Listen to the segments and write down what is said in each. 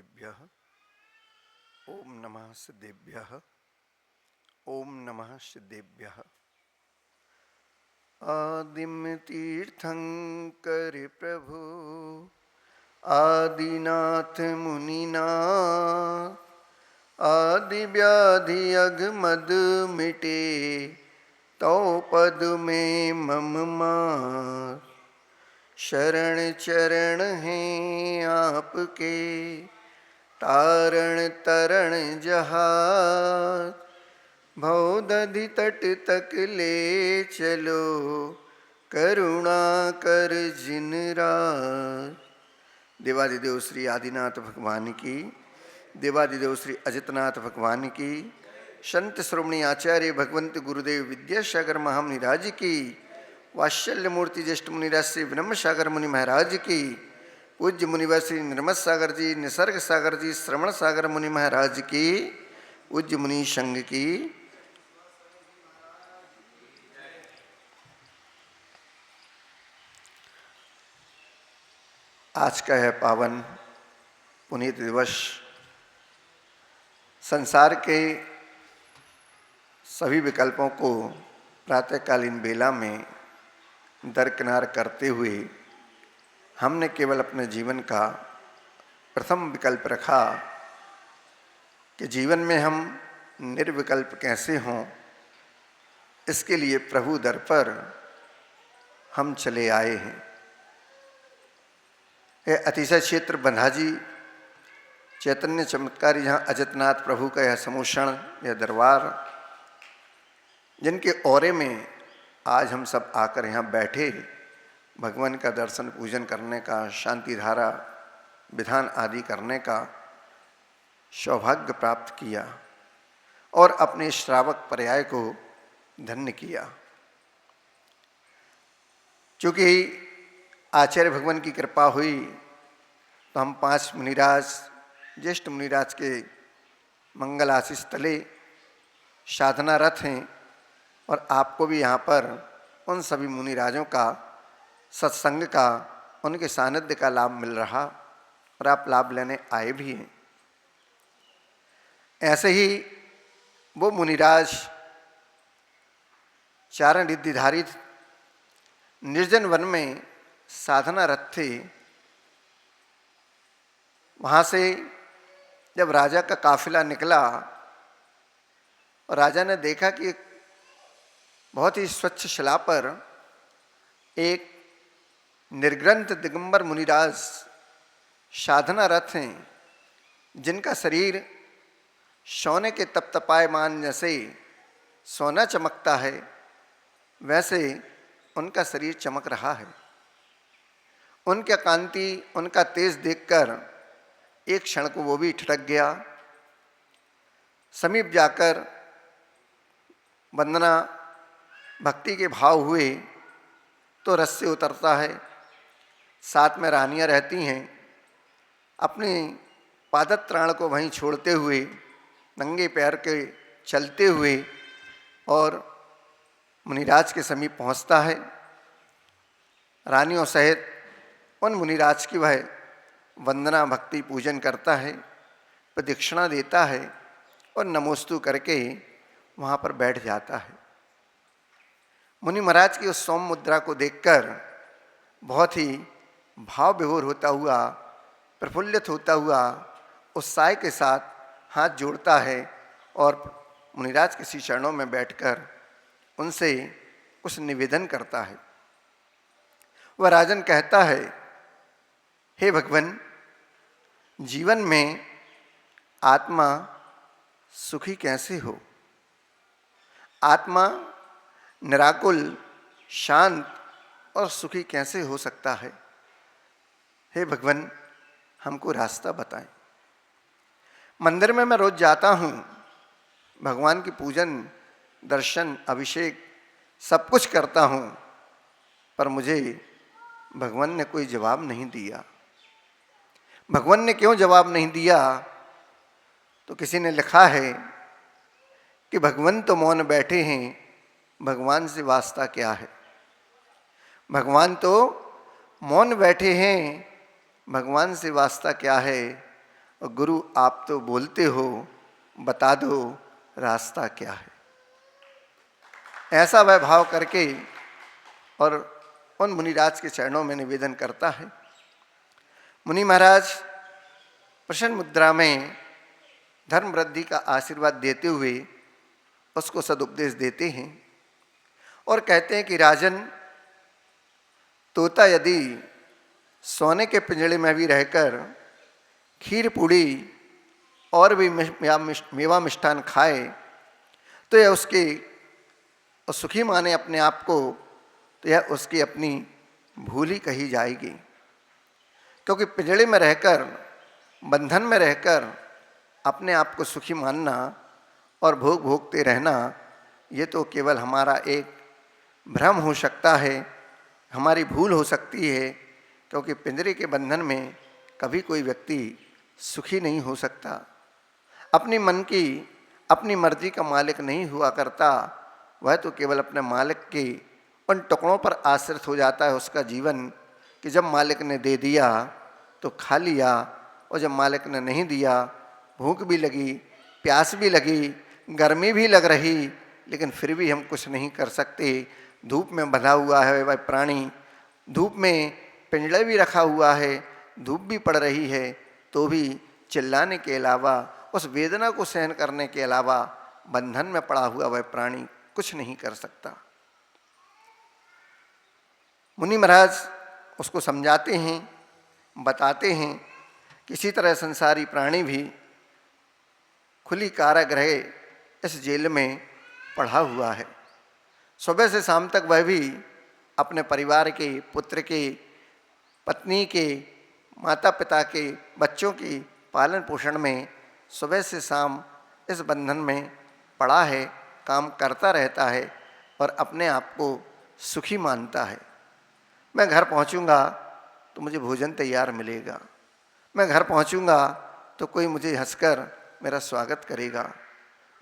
सिद्धेभ्यः। ओम नमः सिद्धेभ्यः। ओम नमः सिद्धेभ्यः। आदिम तीर्थंकर प्रभु आदिनाथ मुनिनाथ, आदि व्याधि अगमद मिटे तो पद में मम मार। शरण चरण हैं आपके तारण तरण जहाज, भवदधि तट तक ले चलो करुणा कर जिन राज। देवादिदेव श्री आदिनाथ भगवान की, देवादिदेव श्री अजितनाथ भगवान की, संत श्रोमणी आचार्य भगवंत गुरुदेव विद्यासागर महामुनिराज की, वात्सल्य मूर्ति ज्येष्ठ मुनिराज श्री ब्रह्म सागर मुनि महाराज की, पूज्य मुनिवर श्री निर्मल सागर जी, निसर्ग सागर जी, श्रवण सागर मुनि महाराज की, पूज्य मुनि संघ की। आज का है पावन पुनीत दिवस। संसार के सभी विकल्पों को प्रातःकालीन बेला में दरकिनार करते हुए हमने केवल अपने जीवन का प्रथम विकल्प रखा कि जीवन में हम निर्विकल्प कैसे हों। इसके लिए प्रभु दर पर हम चले आए हैं। यह अतिशय क्षेत्र बंधाजी चैतन्य चमत्कारी, जहाँ अजितनाथ प्रभु का यह समूषण, यह दरबार, जिनके औरे में आज हम सब आकर यहाँ बैठे भगवान का दर्शन पूजन करने का, शांति धारा विधान आदि करने का सौभाग्य प्राप्त किया और अपने श्रावक पर्याय को धन्य किया। चूँकि आचार्य भगवान की कृपा हुई तो हम 5 मुनिराज, ज्येष्ठ मुनिराज के मंगल आशीष तले साधनारत हैं और आपको भी यहाँ पर उन सभी मुनिराजों का सत्संग का, उनके सानिध्य का लाभ मिल रहा और आप लाभ लेने आए भी हैं। ऐसे ही वो मुनिराज चारण रिद्धिधारी निर्जन वन में साधनारत थे। वहाँ से जब राजा का काफिला निकला और राजा ने देखा कि बहुत ही स्वच्छ शिला पर एक निर्ग्रंथ दिगंबर मुनिराज साधनारत हैं, जिनका शरीर सोने के तपतपायमान जैसे सोना चमकता है वैसे उनका शरीर चमक रहा है। उनका कांति, उनका तेज देखकर एक क्षण को वो भी ठिठक गया। समीप जाकर वंदना भक्ति के भाव हुए तो रस से उतरता है। साथ में रानियां रहती हैं। अपने पादत्राण को वहीं छोड़ते हुए नंगे पैर के चलते हुए और मुनिराज के समीप पहुंचता है। रानियों सहित उन मुनिराज की वह वंदना भक्ति पूजन करता है, प्रदक्षिणा देता है और नमोस्तु करके वहाँ पर बैठ जाता है। मुनि महाराज की उस सौम मुद्रा को देखकर बहुत ही भाव विभोर होता हुआ, प्रफुल्लित होता हुआ उत्साह के साथ हाथ जोड़ता है और मुनिराज के श्री चरणों में बैठकर उनसे कुछ निवेदन करता है। वह राजन कहता है, हे भगवान, जीवन में आत्मा सुखी कैसे हो? आत्मा निराकुल, शांत और सुखी कैसे हो सकता है? हे भगवान, हमको रास्ता बताएं। मंदिर में मैं रोज जाता हूँ, भगवान की पूजन, दर्शन, अभिषेक सब कुछ करता हूँ, पर मुझे भगवान ने कोई जवाब नहीं दिया। भगवान ने क्यों जवाब नहीं दिया? तो किसी ने लिखा है कि भगवान तो मौन बैठे हैं, भगवान से वास्ता क्या है। भगवान तो मौन बैठे हैं, भगवान से वास्ता क्या है। और गुरु आप तो बोलते हो, बता दो रास्ता क्या है। ऐसा वह भाव करके और उन मुनिराज के चरणों में निवेदन करता है। मुनि महाराज प्रसन्न मुद्रा में धर्म वृद्धि का आशीर्वाद देते हुए उसको सदुपदेश देते हैं और कहते हैं कि राजन, तोता यदि सोने के पिंजड़े में भी रहकर खीर पूड़ी और भी मेवा मिष्ठान खाए तो यह उसके सुखी माने अपने आप को, तो यह उसकी अपनी भूल ही कही जाएगी। क्योंकि पिंजड़े में रहकर, बंधन में रहकर अपने आप को सुखी मानना और भोग भोगते रहना, ये तो केवल हमारा एक भ्रम हो सकता है, हमारी भूल हो सकती है। क्योंकि पिंजरे के बंधन में कभी कोई व्यक्ति सुखी नहीं हो सकता, अपनी मन की अपनी मर्जी का मालिक नहीं हुआ करता। वह तो केवल अपने मालिक के उन टुकड़ों पर आश्रित हो जाता है उसका जीवन, कि जब मालिक ने दे दिया तो खा लिया, और जब मालिक ने नहीं दिया, भूख भी लगी, प्यास भी लगी, गर्मी भी लग रही, लेकिन फिर भी हम कुछ नहीं कर सकते। धूप में बंधा हुआ है वह प्राणी, धूप में पिंजड़े भी रखा हुआ है, धूप भी पड़ रही है, तो भी चिल्लाने के अलावा, उस वेदना को सहन करने के अलावा बंधन में पड़ा हुआ वह प्राणी कुछ नहीं कर सकता। मुनि महाराज उसको समझाते हैं, बताते हैं कि इसी तरह संसारी प्राणी भी खुली कारागृह इस जेल में पड़ा हुआ है। सुबह से शाम तक वह भी अपने परिवार के, पुत्र के, पत्नी के, माता पिता के, बच्चों की पालन पोषण में सुबह से शाम इस बंधन में पड़ा है, काम करता रहता है और अपने आप को सुखी मानता है। मैं घर पहुंचूंगा तो मुझे भोजन तैयार मिलेगा, मैं घर पहुंचूंगा तो कोई मुझे हंसकर मेरा स्वागत करेगा,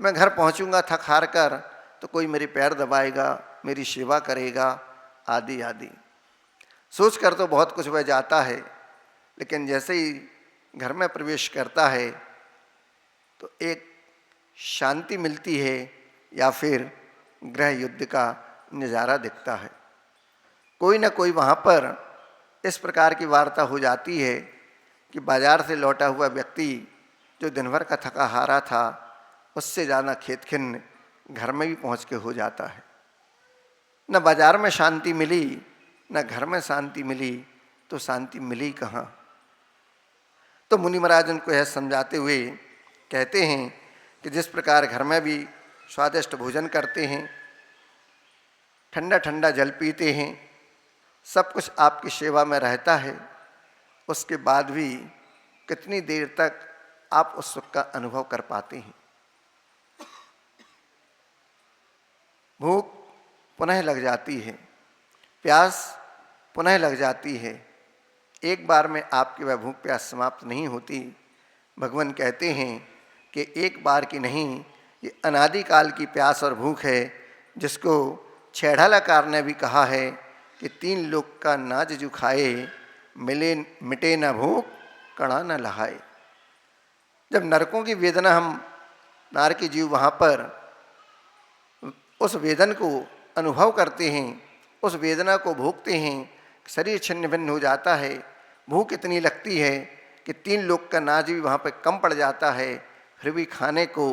मैं घर पहुंचूंगा थक हार कर तो कोई मेरे पैर दबाएगा, मेरी सेवा करेगा, आदि आदि। सोच कर तो बहुत कुछ वह जाता है, लेकिन जैसे ही घर में प्रवेश करता है तो एक शांति मिलती है या फिर गृह युद्ध का नज़ारा दिखता है। कोई ना कोई वहाँ पर इस प्रकार की वार्ता हो जाती है कि बाजार से लौटा हुआ व्यक्ति जो दिन भर का थका हारा था, उससे ज़्यादा खेत खिन्न घर में भी पहुँच के हो जाता है। न बाजार में शांति मिली, न घर में शांति मिली, तो शांति मिली कहाँ। तो मुनि महाराज उनको यह समझाते हुए कहते हैं कि जिस प्रकार घर में भी स्वादिष्ट भोजन करते हैं, ठंडा ठंडा जल पीते हैं, सब कुछ आपकी सेवा में रहता है, उसके बाद भी कितनी देर तक आप उस सुख का अनुभव कर पाते हैं। भूख पुनः लग जाती है, प्यास पुनः लग जाती है, एक बार में आपकी वह भूख प्यास समाप्त नहीं होती। भगवान कहते हैं कि एक बार की नहीं, ये अनादिकाल की प्यास और भूख है, जिसको छेड़ालाकार ने भी कहा है कि 3 लोक का नाज जो खाए, मिले मिटे न भूख कणा न लहाए। जब नरकों की वेदना हम नार के जीव वहाँ पर उस वेदन को अनुभव करते हैं, उस वेदना को भोगते हैं, शरीर छिन्न भिन्न हो जाता है, भूख इतनी लगती है कि 3 लोक का नाज भी वहाँ पर कम पड़ जाता है, फिर भी खाने को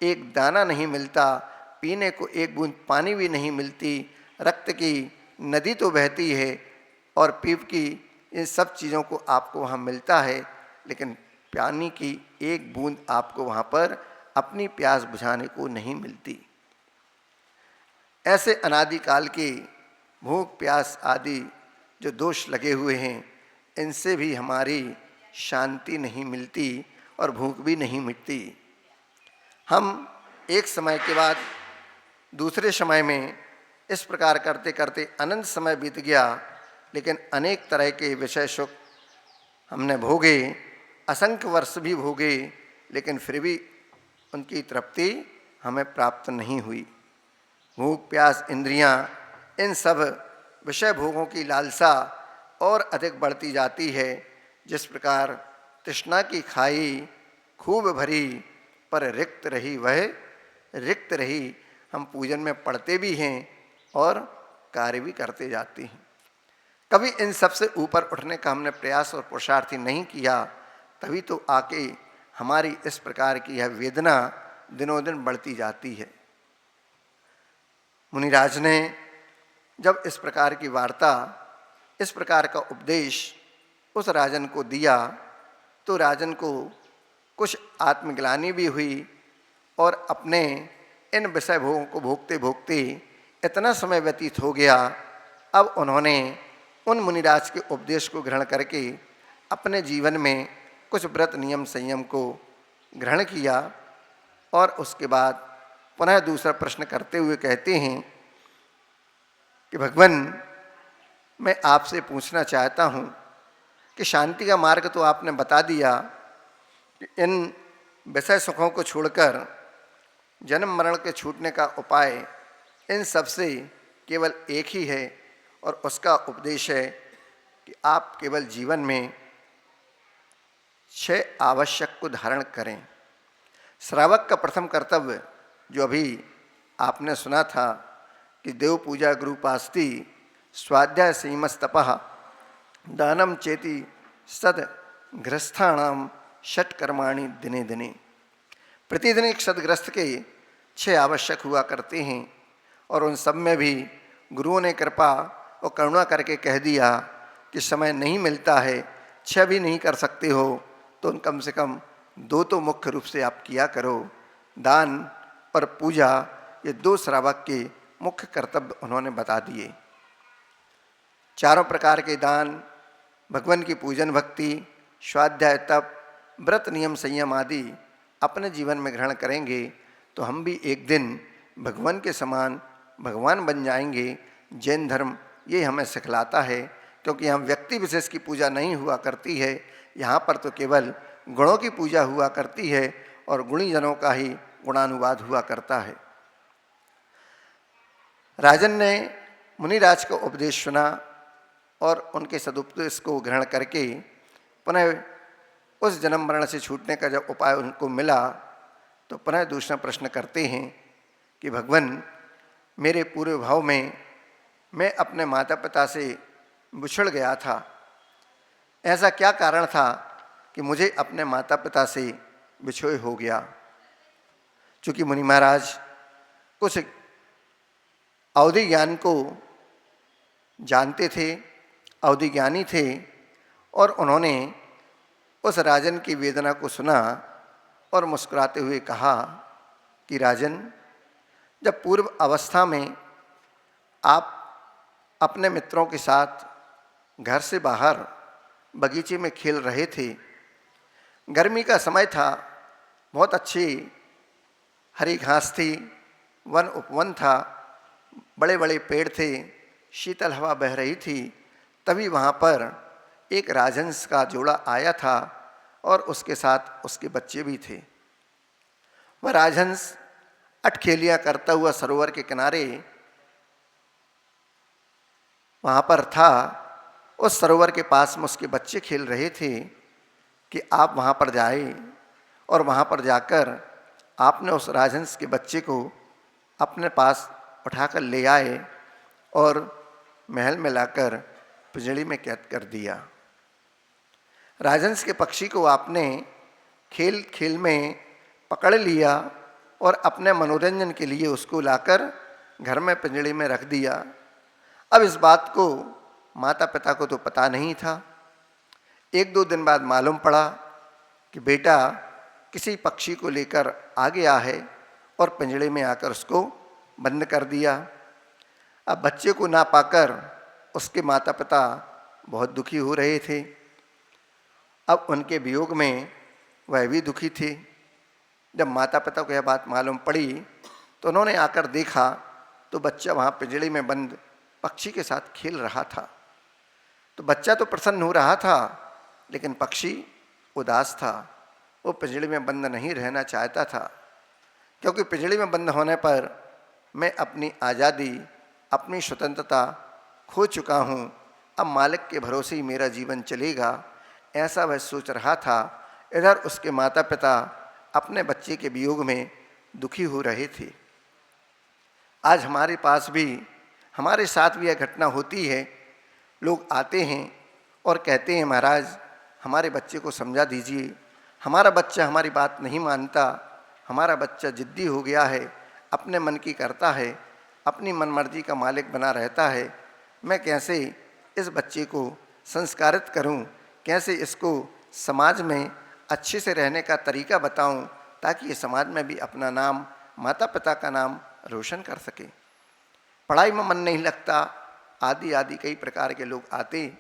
एक दाना नहीं मिलता, पीने को एक बूंद पानी भी नहीं मिलती, रक्त की नदी तो बहती है और पीप की, इन सब चीज़ों को आपको वहाँ मिलता है, लेकिन पानी की एक बूंद आपको वहाँ पर अपनी प्यास बुझाने को नहीं मिलती। ऐसे अनादिकाल के भूख प्यास आदि जो दोष लगे हुए हैं, इनसे भी हमारी शांति नहीं मिलती और भूख भी नहीं मिटती। हम एक समय के बाद दूसरे समय में इस प्रकार करते करते अनंत समय बीत गया, लेकिन अनेक तरह के विषय सुख हमने भोगे, असंख्य वर्ष भी भोगे, लेकिन फिर भी उनकी तृप्ति हमें प्राप्त नहीं हुई। भूख प्यास इंद्रियां, इन सब विषय भोगों की लालसा और अधिक बढ़ती जाती है। जिस प्रकार तृष्णा की खाई खूब भरी पर रिक्त रही वह रिक्त रही। हम पूजन में पढ़ते भी हैं और कार्य भी करते जाते हैं। कभी इन सबसे ऊपर उठने का हमने प्रयास और पुरुषार्थ ही नहीं किया, तभी तो आके हमारी इस प्रकार की यह वेदना दिनों दिन बढ़ती जाती है। मुनिराज ने जब इस प्रकार की वार्ता, इस प्रकार का उपदेश उस राजन को दिया तो राजन को कुछ आत्मग्लानि भी हुई और अपने इन विषय भोगों को भोगते भोगते इतना समय व्यतीत हो गया। अब उन्होंने उन मुनिराज के उपदेश को ग्रहण करके अपने जीवन में कुछ व्रत नियम संयम को ग्रहण किया और उसके बाद पुनः दूसरा प्रश्न करते हुए कहते हैं कि भगवान, मैं आपसे पूछना चाहता हूँ कि शांति का मार्ग तो आपने बता दिया कि इन विषय सुखों को छोड़कर जन्म मरण के छूटने का उपाय इन सबसे केवल एक ही है और उसका उपदेश है कि आप केवल जीवन में 6 आवश्यक को धारण करें। श्रावक का प्रथम कर्तव्य जो अभी आपने सुना था कि देव पूजा गुरुपास्ति स्वाध्याय संयमस्तपः दानम चेति सद गृहस्थाणाम षट कर्माणि दिने दिने। प्रतिदिन एक सदग्रस्त के 6 आवश्यक हुआ करते हैं और उन सब में भी गुरुओं ने कृपा और करुणा करके कह दिया कि समय नहीं मिलता है, 6 भी नहीं कर सकते हो तो कम से कम 2 तो मुख्य रूप से आप किया करो। दान और पूजा, ये 2 श्रावक के मुख्य कर्तव्य उन्होंने बता दिए। चारों प्रकार के दान, भगवान की पूजन भक्ति, स्वाध्याय तप, व्रत नियम संयम आदि अपने जीवन में ग्रहण करेंगे तो हम भी एक दिन भगवान के समान भगवान बन जाएंगे। जैन धर्म ये हमें सिखलाता है, क्योंकि यहाँ व्यक्ति विशेष की पूजा नहीं हुआ करती है, यहाँ पर तो केवल गुणों की पूजा हुआ करती है और गुणी जनों का ही गुणानुवाद हुआ करता है। राजन ने मुनिराज का उपदेश सुना और उनके सदुपदेश को ग्रहण करके पुनः उस जन्म मरण से छूटने का जब उपाय उनको मिला तो पुनः दूसरा प्रश्न करते हैं कि भगवान, मेरे पूर्व भाव में मैं अपने माता पिता से बिछड़ गया था। ऐसा क्या कारण था कि मुझे अपने माता पिता से बिछोए हो गया? चूँकि मुनि महाराज कुछ अवधि ज्ञान को जानते थे, अवधि ज्ञानी थे और उन्होंने उस राजन की वेदना को सुना और मुस्कुराते हुए कहा कि राजन, जब पूर्व अवस्था में आप अपने मित्रों के साथ घर से बाहर बगीचे में खेल रहे थे, गर्मी का समय था, बहुत अच्छी हरी घास थी, वन उपवन था, बड़े बड़े पेड़ थे, शीतल हवा बह रही थी, तभी वहाँ पर एक राजहंस का जोड़ा आया था और उसके साथ उसके बच्चे भी थे। वह राजहंस अटखेलियाँ करता हुआ सरोवर के किनारे वहाँ पर था। उस सरोवर के पास में उसके बच्चे खेल रहे थे कि आप वहाँ पर जाए और वहाँ पर जाकर आपने उस राजहंस के बच्चे को अपने पास उठाकर ले आए और महल में लाकर पिंजड़ी में कैद कर दिया। राजहंस के पक्षी को आपने खेल खेल में पकड़ लिया और अपने मनोरंजन के लिए उसको लाकर घर में पिंजड़ी में रख दिया। अब इस बात को माता पिता को तो पता नहीं था। 1-2 दिन बाद मालूम पड़ा कि बेटा किसी पक्षी को लेकर आ गया है और पिंजड़े में आकर उसको बंद कर दिया। अब बच्चे को ना पाकर उसके माता पिता बहुत दुखी हो रहे थे। अब उनके वियोग में वह भी दुखी थे। जब माता पिता को यह बात मालूम पड़ी तो उन्होंने आकर देखा तो बच्चा वहाँ पिंजड़े में बंद पक्षी के साथ खेल रहा था। तो बच्चा तो प्रसन्न हो रहा था, लेकिन पक्षी उदास था। वो पिंजड़े में बंद नहीं रहना चाहता था, क्योंकि पिंजड़े में बंद होने पर मैं अपनी आज़ादी, अपनी स्वतंत्रता खो चुका हूँ। अब मालिक के भरोसे ही मेरा जीवन चलेगा, ऐसा वह सोच रहा था। इधर उसके माता पिता अपने बच्चे के वियोग में दुखी हो रहे थे। आज हमारे पास भी, हमारे साथ भी यह घटना होती है। लोग आते हैं और कहते हैं महाराज हमारे बच्चे को समझा दीजिए, हमारा बच्चा हमारी बात नहीं मानता, हमारा बच्चा जिद्दी हो गया है, अपने मन की करता है, अपनी मनमर्जी का मालिक बना रहता है। मैं कैसे इस बच्चे को संस्कारित करूं, कैसे इसको समाज में अच्छे से रहने का तरीका बताऊं ताकि ये समाज में भी अपना नाम, माता पिता का नाम रोशन कर सके। पढ़ाई में मन नहीं लगता, आदि आदि कई प्रकार के लोग आते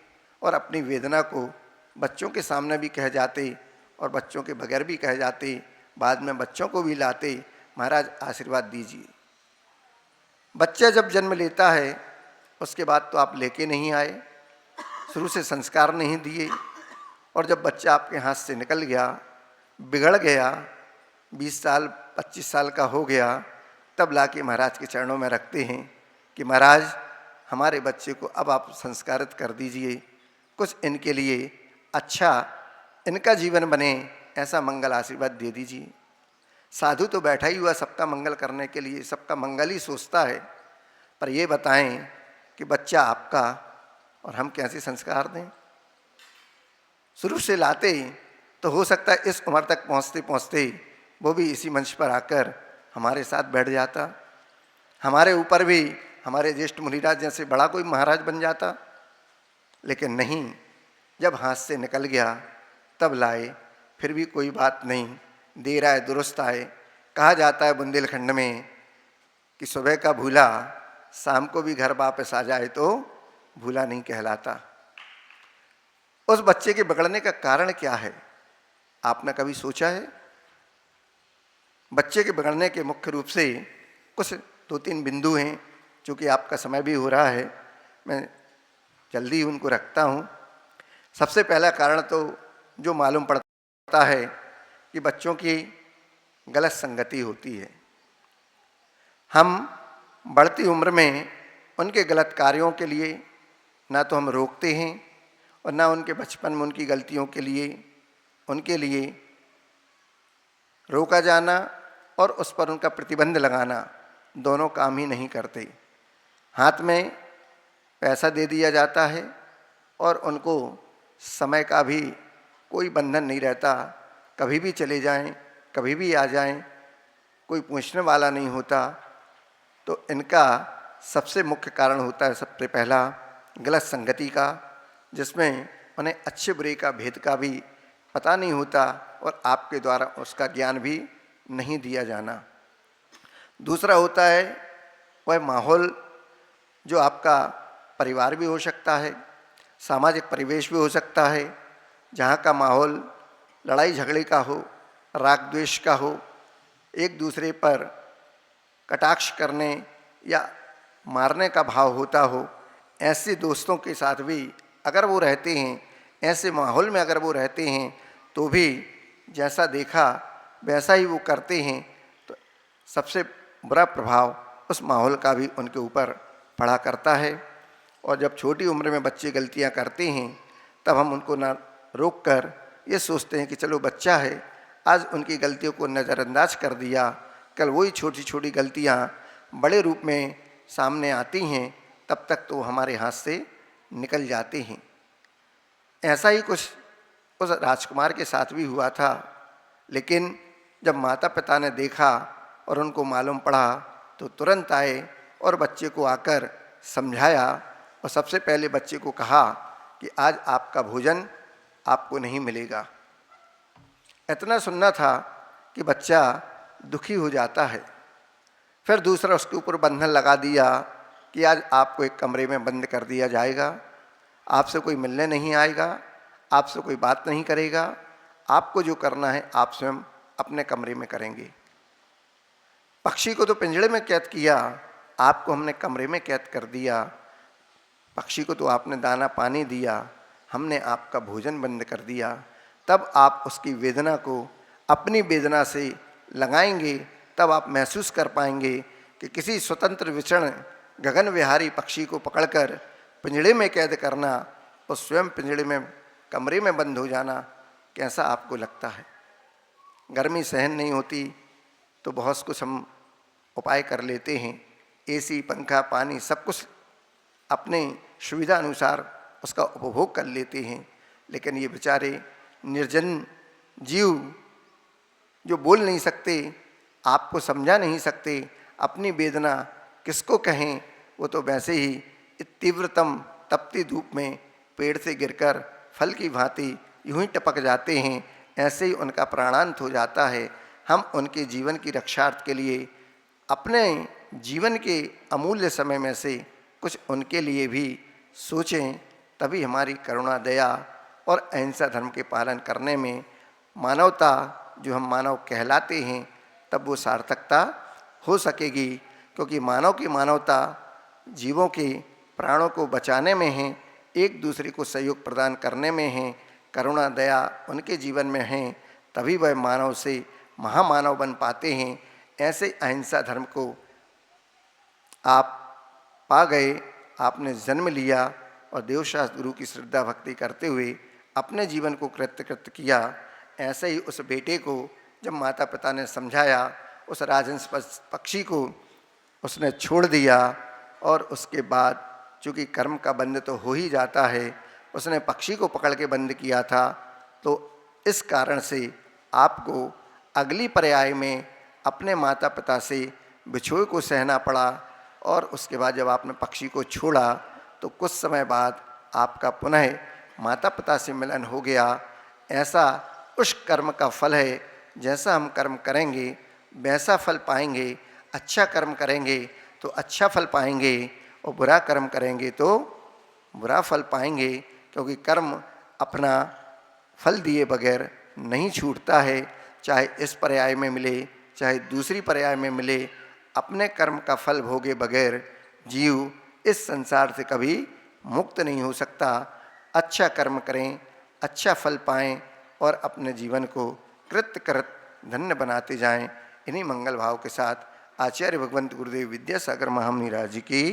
और अपनी वेदना को बच्चों के सामने भी कह जाते और बच्चों के बगैर भी कह जाते, बाद में बच्चों को भी लाते, महाराज आशीर्वाद दीजिए। बच्चा जब जन्म लेता है उसके बाद तो आप लेके नहीं आए, शुरू से संस्कार नहीं दिए, और जब बच्चा आपके हाथ से निकल गया, बिगड़ गया, 20 साल 25 साल का हो गया, तब लाके महाराज के चरणों में रखते हैं कि महाराज हमारे बच्चे को अब आप संस्कारित कर दीजिए, कुछ इनके लिए अच्छा इनका जीवन बने, ऐसा मंगल आशीर्वाद दे दीजिए। साधु तो बैठा ही हुआ सबका मंगल करने के लिए, सबका मंगल ही सोचता है, पर ये बताएं कि बच्चा आपका और हम कैसे संस्कार दें। शुरू से लाते तो हो सकता है इस उम्र तक पहुँचते पहुँचते वो भी इसी मंच पर आकर हमारे साथ बैठ जाता, हमारे ऊपर भी हमारे ज्येष्ठ मुनिराज जैसे बड़ा कोई महाराज बन जाता। लेकिन नहीं, जब हाथ से निकल गया तब लाए, फिर भी कोई बात नहीं, देर आए दुरुस्त आए। कहा जाता है बुंदेलखंड में कि सुबह का भूला शाम को भी घर वापस आ जाए तो भूला नहीं कहलाता। उस बच्चे के बिगड़ने का कारण क्या है, आपने कभी सोचा है? बच्चे के बिगड़ने के मुख्य रूप से कुछ 2-3 बिंदु हैं। चूँकि आपका समय भी हो रहा है, मैं जल्दी उनको रखता हूँ। सबसे पहला कारण तो जो मालूम पड़ता है कि बच्चों की गलत संगति होती है। हम बढ़ती उम्र में उनके गलत कार्यों के लिए ना तो हम रोकते हैं और ना उनके बचपन में उनकी गलतियों के लिए उनके लिए रोका जाना और उस पर उनका प्रतिबंध लगाना, दोनों काम ही नहीं करते। हाथ में पैसा दे दिया जाता है और उनको समय का भी कोई बंधन नहीं रहता, कभी भी चले जाएं, कभी भी आ जाएं, कोई पूछने वाला नहीं होता। तो इनका सबसे मुख्य कारण होता है सबसे पहला गलत संगति का, जिसमें उन्हें अच्छे बुरे का भेद का भी पता नहीं होता और आपके द्वारा उसका ज्ञान भी नहीं दिया जाना। दूसरा होता है वह माहौल, जो आपका परिवार भी हो सकता है, सामाजिक परिवेश भी हो सकता है, जहाँ का माहौल लड़ाई झगड़े का हो, राग द्वेष का हो, एक दूसरे पर कटाक्ष करने या मारने का भाव होता हो। ऐसे दोस्तों के साथ भी अगर वो रहते हैं, ऐसे माहौल में अगर वो रहते हैं, तो भी जैसा देखा वैसा ही वो करते हैं, तो सबसे बुरा प्रभाव उस माहौल का भी उनके ऊपर पड़ा करता है। और जब छोटी उम्र में बच्चे गलतियां करते हैं, तब हम उनको ना रोक कर ये सोचते हैं कि चलो बच्चा है, आज उनकी गलतियों को नज़रअंदाज कर दिया, कल वही छोटी छोटी गलतियां बड़े रूप में सामने आती हैं, तब तक तो हमारे हाथ से निकल जाते हैं। ऐसा ही कुछ उस राजकुमार के साथ भी हुआ था। लेकिन जब माता पिता ने देखा और उनको मालूम पड़ा तो तुरंत आए और बच्चे को आकर समझाया और सबसे पहले बच्चे को कहा कि आज आपका भोजन आपको नहीं मिलेगा। इतना सुनना था कि बच्चा दुखी हो जाता है। फिर दूसरा उसके ऊपर बंधन लगा दिया कि आज आपको एक कमरे में बंद कर दिया जाएगा, आपसे कोई मिलने नहीं आएगा, आपसे कोई बात नहीं करेगा, आपको जो करना है आप स्वयं अपने कमरे में करेंगे। पक्षी को तो पिंजड़े में कैद किया, आपको हमने कमरे में कैद कर दिया। पक्षी को तो आपने दाना पानी दिया, हमने आपका भोजन बंद कर दिया। तब आप उसकी वेदना को अपनी वेदना से लगाएंगे, तब आप महसूस कर पाएंगे कि किसी स्वतंत्र विचरण गगन विहारी पक्षी को पकड़कर पिंजड़े में कैद करना और स्वयं पिंजड़े में कमरे में बंद हो जाना, कैसा आपको लगता है? गर्मी सहन नहीं होती तो बहुत कुछ हम उपाय कर लेते हैं, एसी, पंखा, पानी सब कुछ अपने सुविधा अनुसार उसका उपभोग कर लेते हैं। लेकिन ये बेचारे निर्जन जीव जो बोल नहीं सकते, आपको समझा नहीं सकते, अपनी वेदना किसको कहें, वो तो वैसे ही तीव्रतम तपती धूप में पेड़ से गिरकर फल की भांति यूं ही टपक जाते हैं। ऐसे ही उनका प्राणांत हो जाता है। हम उनके जीवन की रक्षार्थ के लिए अपने जीवन के अमूल्य समय में से कुछ उनके लिए भी सोचें, तभी हमारी करुणा, दया और अहिंसा धर्म के पालन करने में मानवता, जो हम मानव कहलाते हैं, तब वो सार्थकता हो सकेगी। क्योंकि मानव की मानवता जीवों के प्राणों को बचाने में है, एक दूसरे को सहयोग प्रदान करने में है, करुणा, दया उनके जीवन में है, तभी वह मानव से महामानव बन पाते हैं। ऐसे अहिंसा धर्म को आप पा गए, आपने जन्म लिया और देवशास्त्र गुरु की श्रद्धा भक्ति करते हुए अपने जीवन को कृत्य किया। ऐसे ही उस बेटे को जब माता पिता ने समझाया, उस राजहंस पक्षी को उसने छोड़ दिया और उसके बाद चूँकि कर्म का बंध तो हो ही जाता है, उसने पक्षी को पकड़ के बंद किया था। तो इस कारण से आपको अगली पर्याय में अपने माता पिता से बिछोह को सहना पड़ा और उसके बाद जब आपने पक्षी को छोड़ा तो कुछ समय बाद आपका पुनः माता पिता से मिलन हो गया। ऐसा उस कर्म का फल है, जैसा हम कर्म करेंगे वैसा फल पाएंगे। अच्छा कर्म करेंगे तो अच्छा फल पाएंगे और बुरा कर्म करेंगे तो बुरा फल पाएंगे, क्योंकि कर्म अपना फल दिए बगैर नहीं छूटता है। चाहे इस पर्याय में मिले चाहे दूसरी पर्याय में मिले, अपने कर्म का फल भोगे बगैर जीव इस संसार से कभी मुक्त नहीं हो सकता। अच्छा कर्म करें, अच्छा फल पाएं और अपने जीवन को कृत धन्य बनाते जाएं। इन्हीं मंगल भाव के साथ आचार्य भगवंत गुरुदेव विद्यासागर महामुनि जी की